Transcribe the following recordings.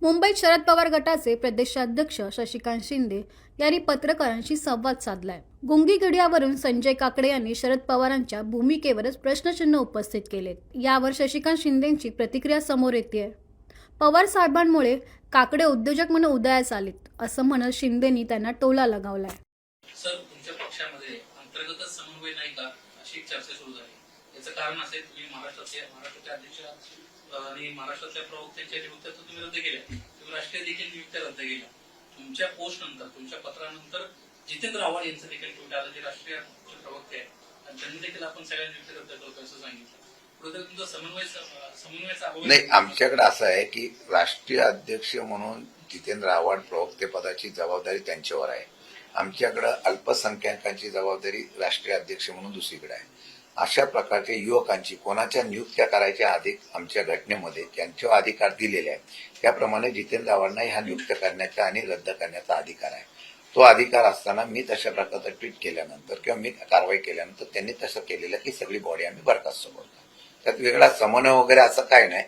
मुंबईत शरद पवार गटाचे प्रदेशाध्यक्ष शशिकांत शिंदे यांनी पत्रकारांशी संवाद साधलाय. गुंगी गडियावरून संजय काकडे यांनी शरद पवारांच्या भूमिकेवरच प्रश्नचिन्ह उपस्थित केले. यावर शशिकांत शिंदेंची प्रतिक्रिया समोर येते. पवार साहेबांमुळे काकडे उद्योजक म्हणून उदयास आलेत असं म्हणत शिंदेंनी त्यांना टोला लगावलाय. सर, तुमच्या पक्षामध्ये अंतर्गतच समन्वय नाही का अशी चर्चा सुरू झाली. याचं कारण असे तुम्ही महाराष्ट्राचे अध्यक्ष आणि महाराष्ट्रातल्या प्रवक्त्यांच्या नियुक्त्या तुम्ही रद्द केल्या. तुम्ही राष्ट्रीय देखील नियुक्त्या रद्द केल्या. तुमच्या पोस्ट नंतर, तुमच्या पत्रानंतर जितेंद्र आव्हाड यांचं देखील ट्विट आलं, जे राष्ट्रीय प्रवक्ते आहेत, आणि त्यांनी देखील आपण सगळ्या नियुक्त्या रद्द करतो असं सांगितलं. कुठेतरी तुमचा समन्वयाचा अभाव नाही. आमच्याकडे असं आहे की राष्ट्रीय अध्यक्ष म्हणून जितेंद्र आव्हाड प्रवक्ते पदाची जबाबदारी त्यांच्यावर आहे. आमच्याकडे अल्पसंख्याकांची जबाबदारी राष्ट्रीय अध्यक्ष म्हणून दुसरीकडे आहे. अशा प्रकारच्या युवकांची कोणाच्या नियुक्त्या करायच्या आधी आमच्या घटनेमध्ये त्यांच्यावर अधिकार दिलेले आहेत. त्याप्रमाणे जितेंद्र आव्हाडना ह्या नियुक्त्या करण्याचा आणि रद्द करण्याचा अधिकार आहे. तो अधिकार असताना मी तशा प्रकारचा ट्विट केल्यानंतर किंवा मी कारवाई केल्यानंतर त्यांनी तसं केलेलं की सगळी बॉडी आम्ही बरखास्त करतो. त्यात वेगळा समन्वय वगैरे असं काय नाही.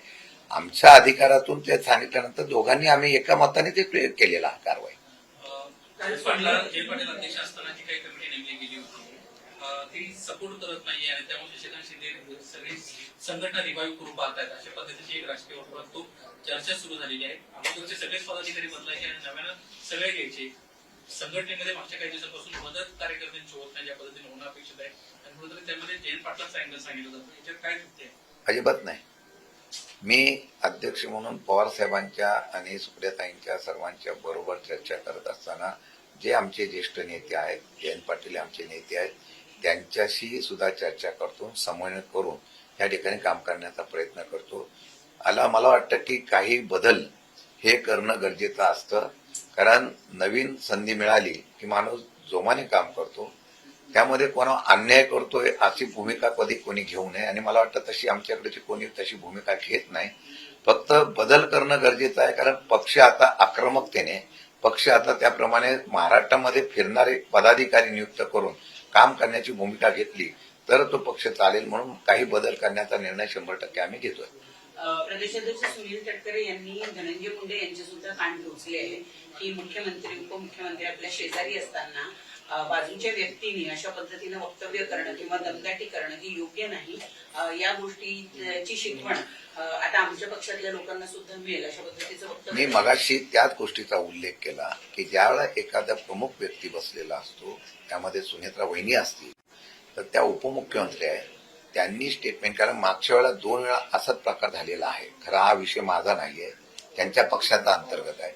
आमच्या अधिकारातून ते सांगितल्यानंतर दोघांनी आम्ही एका मताने ते केलेला कारवाई. पाटील अध्यक्ष असताना जी काही कमिटी नेमली गेली होती ती सपोर्ट करत नाहीये आणि त्यामुळे शशिकांत शिंदे सगळी संघटना रिवाईव्ह करून पाहतात अशा पद्धतीची एक राजकीय वर्तुळात चर्चा सुरू झालेली आहे. अगोदरचे सगळेच पदाधिकारी बदलायचे आणि नव्यानं सगळे घ्यायचे. संघटनेमध्ये मागच्या काही दिवसांपासून मदत कार्यकर्त्यांची होत नाही, ज्या पद्धतीने होणं अपेक्षित आहे, आणि कुठेतरी त्यामध्ये जयंत पाटलांचा अँगल सांगितलं जातं. याच्यात काय चुकते? अजिबात नाही. मी अध्यक्ष म्हणून पवार साहेबांच्या आणि सुप्रियाताईंच्या सर्वांच्या बरोबर चर्चा करत असताना जे आमचे ज्येष्ठ नेते आहेत, जयंत पाटील आमचे नेते आहेत, त्यांच्याशी सुद्धा चर्चा करतो, समन्वय करून या ठिकाणी काम करण्याचा प्रयत्न करतो. मला वाटतं की काही बदल हे करणं गरजेचं असतं. कारण नवीन संधी मिळाली की माणूस जोमाने काम करतो. त्यामध्ये कोणा अन्याय करतोय अशी भूमिका कधी कोणी घेऊ नये, आणि मला वाटतं तशी आमच्याकडे कोणी तशी भूमिका घेत नाही. फक्त बदल करणं गरजेचं आहे. कारण पक्ष आता आक्रमकतेने, पक्ष आता त्याप्रमाणे महाराष्ट्रामध्ये फिरणारे पदाधिकारी नियुक्त करून काम करण्याची भूमिका घेतली तर तो पक्ष चालेल. म्हणून काही बदल करण्याचा निर्णय 100% आम्ही घेतोय. प्रदेशाध्यक्ष सुनील तटकरे यांनी धनंजय मुंडे यांचे सुद्धा कान टोचले आहे की मुख्यमंत्री उपमुख्यमंत्री आपल्या शेजारी असताना बाजूच्या व्यक्तींनी अशा पद्धतीनं वक्तव्य करणं किंवा दमदाटी करणं ही योग्य नाही. या गोष्टीची शिकवण आता आमच्या पक्षातल्या लोकांना सुद्धा मिळेल अशा पद्धतीचं वक्तव्य. मी मगाशी त्याच गोष्टीचा उल्लेख केला की ज्यावेळेला एखादा प्रमुख व्यक्ती बसलेला असतो, त्यामध्ये सुनेत्रा वहिनी असतील तर त्या उपमुख्यमंत्री आहेत, त्यांनी स्टेटमेंट, कारण मागच्या वेळेला 2 वेळा असाच प्रकार झालेला आहे. खरा हा विषय माझा नाहीये, त्यांच्या पक्षाचा अंतर्गत आहे.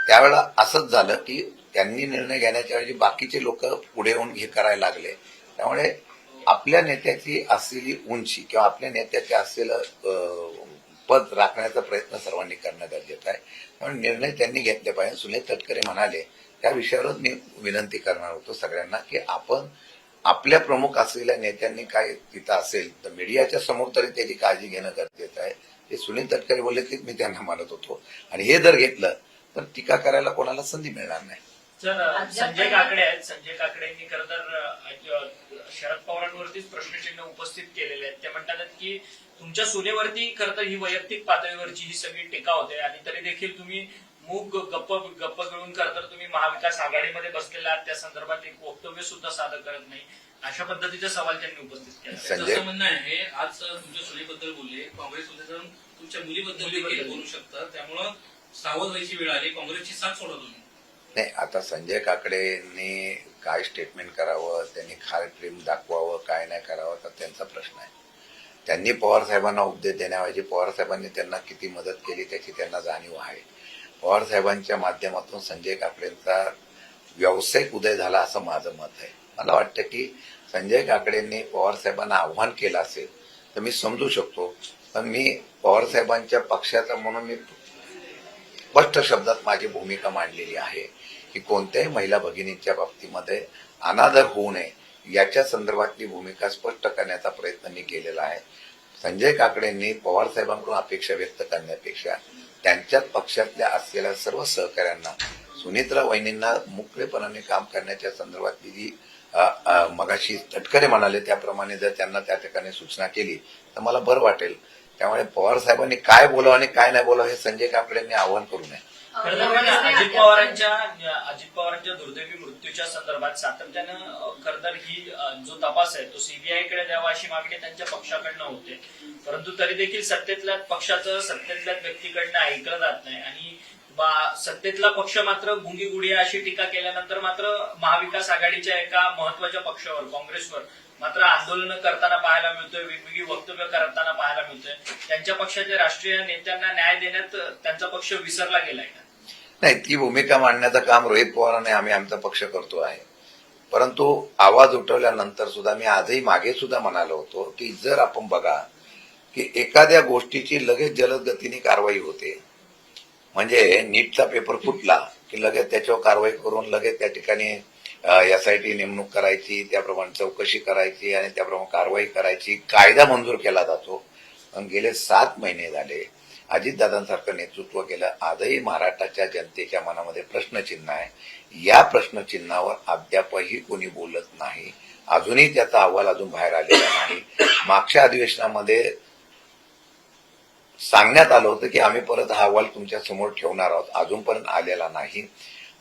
त्यावेळेला असंच झालं की त्यांनी निर्णय घेण्याच्या ऐवजी बाकीचे लोक पुढे येऊन हे करायला लागले. त्यामुळे आपल्या नेत्याची असलेली उंची किंवा आपल्या नेत्याचे असलेलं पद राखण्याचा प्रयत्न सर्वांनी करणं गरजेचं आहे. त्यामुळे निर्णय त्यांनी घेतले पाहिजे. सुनील तटकरे म्हणाले त्या विषयावर मी विनंती करणार होतो सगळ्यांना की आपण आपल्या प्रमुख असलेल्या नेत्यांनी काय तिथं असेल तर मीडियाच्या समोर तरी त्याची काळजी घेणं गरजेचं आहे. ते सुनील तटकरे बोलले की मी त्यांना मानत होतो, आणि हे जर घेतलं तर टीका करायला कोणाला संधी मिळणार नाही. संजय काकडे आहेत. संजय काकडेंनी खरं तर शरद पवारांवरतीच प्रश्नचिन्ह उपस्थित केलेले आहेत. ते म्हणतात की तुमच्या सुनेवरती खरं तर ही वैयक्तिक पातळीवरची ही सगळी टीका होते, आणि तरी देखील तुम्ही मूग गप्प गिळून खरं तर तुम्ही महाविकास आघाडीमध्ये बसलेला आहात, त्या संदर्भात एक वक्तव्य सुद्धा सादर करत नाही, अशा पद्धतीचा सवाल त्यांनी उपस्थित केला. असं म्हणणं आहे, आज तुमच्या सुनेबद्दल बोलले, काँग्रेसमध्ये जाऊन तुमच्या मुलीबद्दल देखील बोलू शकतात, त्यामुळं सावध व्हायची वेळ आली. काँग्रेसची साथ सोडा तुम्ही. नाही, आता संजय काकडेंनी काय स्टेटमेंट करावं, त्यांनी काय प्रेम दाखवावं, काय नाही करावं, तर त्यांचा प्रश्न आहे. त्यांनी पवार साहेबांना उपदेश देण्याऐवजी पवार साहेबांनी त्यांना किती मदत केली त्याची त्यांना जाणीव आहे. पवार साहेबांच्या माध्यमातून संजय काकडेंचा व्यावसायिक उदय झाला असं माझं मत आहे. मला वाटतं की संजय काकडेंनी पवार साहेबांना आव्हान केलं असेल तर मी समजू शकतो, पण मी पवार साहेबांच्या पक्षाचा म्हणून मी स्पष्ट शब्दात माझी भूमिका मांडलेली आहे की कोणत्याही महिला भगिनींच्या बाबतीमध्ये अनादर होऊ नये याच्या संदर्भातली भूमिका स्पष्ट करण्याचा प्रयत्न मी केलेला आहे. संजय काकडेंनी पवार साहेबांकडून अपेक्षा व्यक्त करण्यापेक्षा त्यांच्याच पक्षातल्या असलेल्या सर्व सहकाऱ्यांना, सुनेत्रा वहिनींना मोकळेपणाने काम करण्याच्या संदर्भातली जी मगाशी तटकरे म्हणाले त्याप्रमाणे जर त्यांना त्या ठिकाणी सूचना केली तर मला बरं वाटेल. त्यामुळे पवार साहेबांनी काय बोलावं आणि काय नाही बोलावं हे संजय काकडेंनी आवाहन करू नये. खरं तर पण अजित पवारांच्या दुर्दैवी मृत्यूच्या संदर्भात सातत्यानं खरं तर ही जो तपास आहे तो सीबीआयकडे द्यावा अशी मागणी त्यांच्या पक्षाकडनं होते, परंतु तरी देखील सत्तेतल्या पक्षाचं सत्तेतल्या व्यक्तीकडनं ऐकलं जात नाही आणि सत्तेतला पक्ष मात्र गुंगीगुडिया अशी टीका केल्यानंतर मात्र महाविकास आघाडीच्या एका महत्वाच्या पक्षावर काँग्रेसवर मात्र आंदोलनं करताना पाहायला मिळतोय, वेगवेगळी वक्तव्य करताना पाहायला मिळतोय. त्यांच्या पक्षाच्या राष्ट्रीय नेत्यांना न्याय देण्यात त्यांचा पक्ष विसरला गेलाय का? नाही, ती भूमिका मांडण्याचं काम रोहित पवारांनी आम्ही आमचा पक्ष करतो आहे. परंतु आवाज उठवल्यानंतर सुद्धा मी आजही मागे सुद्धा म्हणालो होतो की जर आपण बघा की एखाद्या गोष्टीची लगेच जलद गतीने कारवाई होते, म्हणजे नीटचा पेपर फुटला की लगेच त्याच्यावर कारवाई करून लगेच त्या ठिकाणी एसआयटी नेमणूक करायची, त्याप्रमाणे चौकशी करायची आणि त्याप्रमाणे कारवाई करायची, कायदा मंजूर केला जातो. पण गेले 7 महिने झाले अजितदादांसारखं नेतृत्व केलं, आजही महाराष्ट्राच्या जनतेच्या मनामध्ये प्रश्नचिन्ह आहे. या प्रश्नचिन्हावर अद्यापही कोणी बोलत नाही. अजूनही त्याचा अहवाल अजून बाहेर आलेला नाही. मागच्या अधिवेशनामध्ये सांगण्यात आलं होतं की आम्ही परत हा अहवाल तुमच्या समोर ठेवणार आहोत, अजूनपर्यंत आलेला नाही.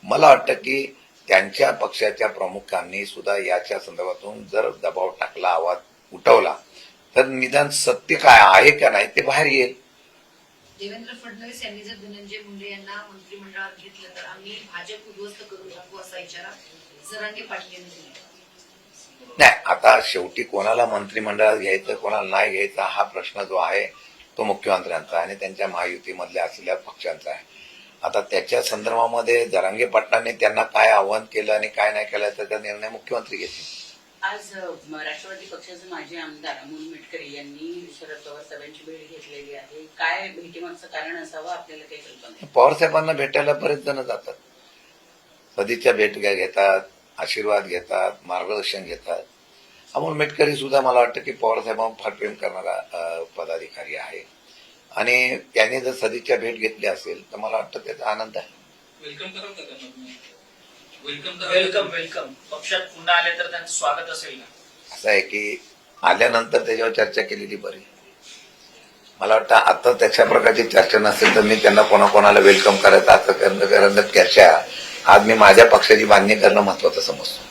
मला वाटतं की त्यांच्या पक्षाच्या प्रमुखांनी सुद्धा याच्या संदर्भातून जर दबाव टाकला, आवाज उठवला तर निदान सत्य काय आहे का नाही ते बाहेर येईल. देवेंद्र फडणवीस यांनी जर धनंजय मुंडे यांना मंत्रिमंडळात घेतलं तर आम्ही भाजप उद्ध्वस्त करून टाकू असा इशारा जरांगे पाटील यांनी दिला. नाही, आता शेवटी कोणाला मंत्रिमंडळात घ्यायचं कोणाला नाही घ्यायचा हा प्रश्न जो आहे तो मुख्यमंत्र्यांचा आणि त्यांच्या महायुतीमधल्या असलेल्या पक्षांचा आहे. आता त्याच्या संदर्भामध्ये जरांगे पाटलांनी त्यांना काय आवाहन केलं आणि काय नाही केलं त्याचा निर्णय मुख्यमंत्री घेतील. आज राष्ट्रवादी पक्षाचे माजी आमदार अमोल मिटकरी यांनी शरद पवार साहेबांची भेट घेतलेली आहे. काय भेटीमागचं कारण असावं आपल्याला काही कल्पना नाही. पवार साहेबांना भेटायला बरेच जण जातात, सदिच्छा भेट घेतात, आशीर्वाद घेतात, मार्गदर्शन घेतात. अमोल मिटकरी सुद्धा मला वाटतं की पवार साहेबांना फार प्रेम करणारा पदाधिकारी आहे आणि त्याने जर सदिच्छा भेट घेतली असेल तर मला वाटतं त्याचा आनंद आहे. वेलकम कराल का त्यांना तुम्ही? वेलकम पक्षात पुन्हा आले तर त्यांचं स्वागत असेल का? असं आहे की आल्यानंतर त्याच्यावर चर्चा केलेली बरी. मला वाटतं आता त्याच्या प्रकारची चर्चा नसेल तर मी त्यांना कोणाकोणाला वेलकम करायचं असं करण्यात चर्चा आज मी माझ्या पक्षाची बांधणी करणं महत्वाचं समजतो.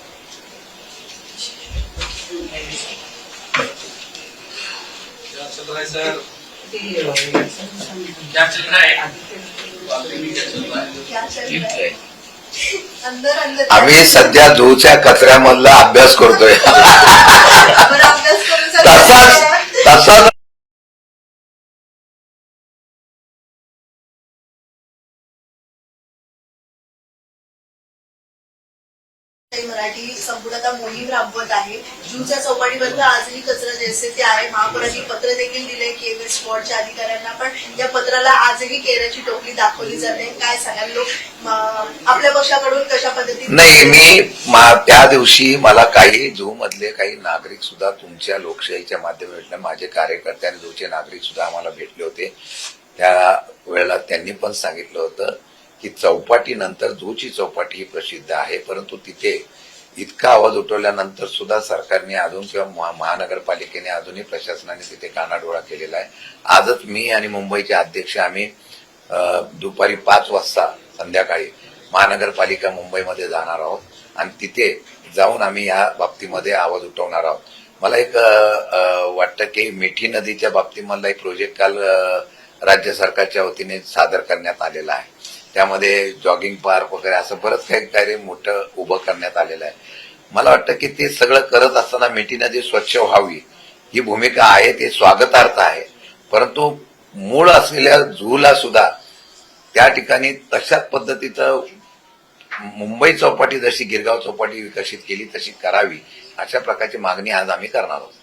सर क्या चल रहा है? अंदर अंदर आम्ही सध्या झूच्या कचऱ्यामधला अभ्यास करतोय. अभ्यास करून तसाच मराठी संपूर्णतः मोहीम राबवत आहे. जूच्या चौपाटीबद्दल आजही कचरा जैसे ते आहे. महापौरांनी पत्र देखील दिले केवेर स्पॉटच्या अधिकाऱ्यांना, पण या पत्राला आजही केऱ्याची टोपली दाखवली जाते. काय सांगाल, लोक आपल्या पक्षाकडून कशा पद्धतीने? नाही, मी त्या दिवशी मला काही झू मधले काही नागरिक सुद्धा तुमच्या लोकशाहीच्या माध्यमातून माझे कार्यकर्ते आणि झूचे नागरिक सुद्धा आम्हाला भेटले होते. त्या वेळेला त्यांनी पण सांगितलं होतं की चौपाटीनंतर झूची चौपाटी ही प्रसिद्ध आहे, परंतु तिथे इतका आवाज उठवल्यानंतर सुद्धा सरकारने अजून किंवा महानगरपालिकेने अजूनही प्रशासनाने तिथे कानाडोळा केलेला आहे. आजच मी आणि मुंबईचे अध्यक्ष आम्ही दुपारी 5 वाजता संध्याकाळी महानगरपालिका मुंबईमध्ये जाणार आहोत आणि तिथे जाऊन आम्ही या बाबतीमध्ये आवाज उठवणार आहोत. मला एक वाटतं की मिठी नदीच्या बाबतीमधला एक प्रोजेक्ट काल राज्य सरकारच्या वतीने सादर करण्यात आलेला आहे. त्यामध्ये जॉगिंग पार्क वगैरे असं बरंच काही मोठं उभं करण्यात आलेलं आहे. मला वाटतं की ते सगळं करत असताना मिठी नदी स्वच्छ व्हावी ही भूमिका आहे, ते स्वागतार्थ आहे. परंतु मूळ असलेल्या झूला सुद्धा त्या ठिकाणी तशाच पद्धतीचं मुंबई चौपाटी जशी गिरगाव चौपाटी विकसित केली तशी करावी अशा प्रकारची मागणी आज आम्ही करणार आहोत.